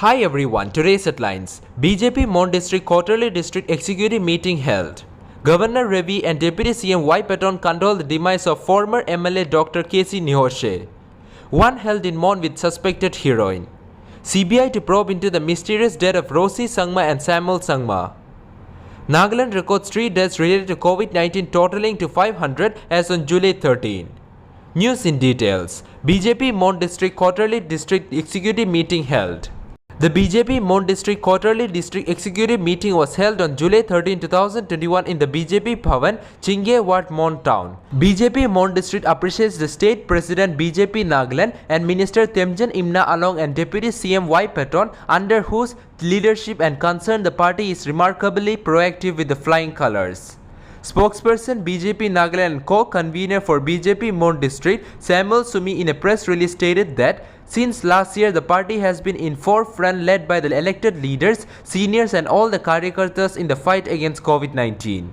Hi everyone, today's headlines. BJP Mon District Quarterly District Executive Meeting held. Governor Ravi and Deputy CM Y. Paton condole the demise of former MLA Dr. K.C. Nihoshe. One held in Mon with suspected heroin. CBI to probe into the mysterious death of Rosie Sangma and Samuel Sangma. Nagaland records 3 deaths related to COVID-19 totaling to 500 as on July 13. News in details. BJP Mon District Quarterly District Executive Meeting held. The BJP Mon District Quarterly District Executive Meeting was held on July 13, 2021 in the BJP Bhavan, Chingye Ward, Mon Town. BJP Mon District appreciates the State President BJP Nagaland and Minister Temjan Imna Along and Deputy CM Y. Paton, under whose leadership and concern the party is remarkably proactive with the flying colours. Spokesperson BJP Nagaland and co-convener for BJP Mon District, Samuel Sumi, in a press release stated that since last year the party has been in forefront led by the elected leaders, seniors and all the Karyakartas in the fight against COVID-19.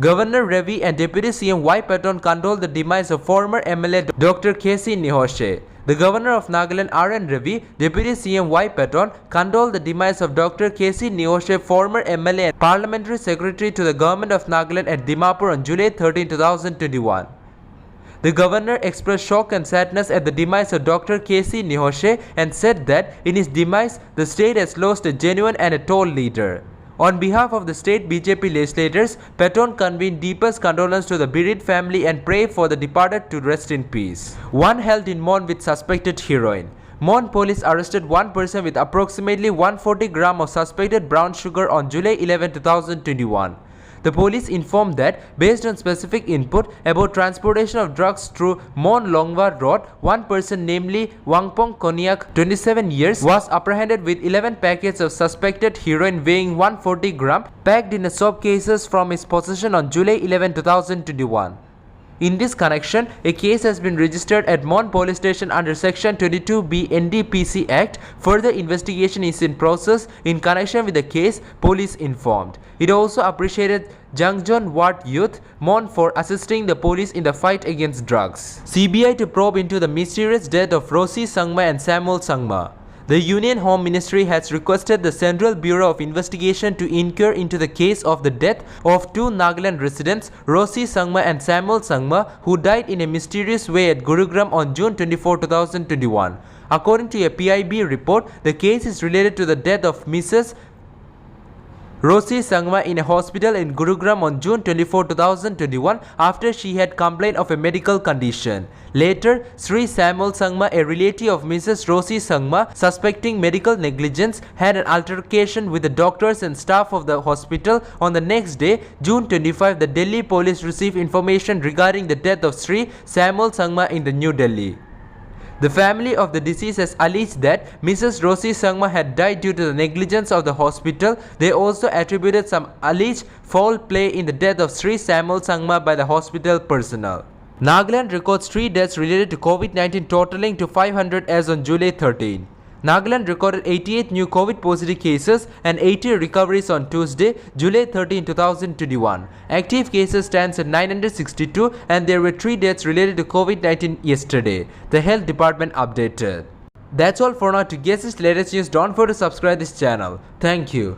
Governor Ravi and Deputy CM Y. Paton condole the demise of former MLA Dr. K.C. Nihoshe. The Governor of Nagaland R.N. Ravi, Deputy CM Y. Paton condole the demise of Dr. K.C. Nihoshe, former MLA and Parliamentary Secretary to the Government of Nagaland at Dimapur on July 13, 2021. The Governor expressed shock and sadness at the demise of Dr. K.C. Nihoshe and said that in his demise, the state has lost a genuine and a tall leader. On behalf of the state BJP legislators, Paton convened deepest condolence to the bereaved family and pray for the departed to rest in peace. One held in Mon with suspected heroin. Mon police arrested one person with approximately 140 grams of suspected brown sugar on July 11, 2021. The police informed that, based on specific input about transportation of drugs through Mon Longwa Road, one person, namely Wangpong Konyak, 27 years, was apprehended with 11 packets of suspected heroin weighing 140 grams, packed in a soap cases from his possession on July 11, 2021. In this connection, a case has been registered at Mon Police Station under Section 22B NDPC Act. Further investigation is in process. In connection with the case, police informed. It also appreciated Jangjon Ward Youth, Mon, for assisting the police in the fight against drugs. CBI to probe into the mysterious death of Rosie Sangma and Samuel Sangma. The Union Home Ministry has requested the Central Bureau of Investigation to inquire into the case of the death of 2 Nagaland residents, Rosie Sangma and Samuel Sangma, who died in a mysterious way at Gurugram on June 24, 2021. According to a PIB report, the case is related to the death of Mrs. Rosie Sangma in a hospital in Gurugram on June 24, 2021 after she had complained of a medical condition. Later, Sri Samuel Sangma, a relative of Mrs. Rosie Sangma, suspecting medical negligence, had an altercation with the doctors and staff of the hospital. On the next day, June 25, the Delhi police received information regarding the death of Sri Samuel Sangma in the New Delhi. The family of the deceased has alleged that Mrs. Rosie Sangma had died due to the negligence of the hospital. They also attributed some alleged foul play in the death of Sri Samuel Sangma by the hospital personnel. Nagaland records 3 deaths related to COVID-19 totaling to 500 as on July 13. Nagaland recorded 88 new COVID-positive cases and 80 recoveries on Tuesday, July 13, 2021. Active cases stands at 962 and there were 3 deaths related to COVID-19 yesterday, the Health Department updated. That's all for now. To get this latest news, don't forget to subscribe this channel. Thank you.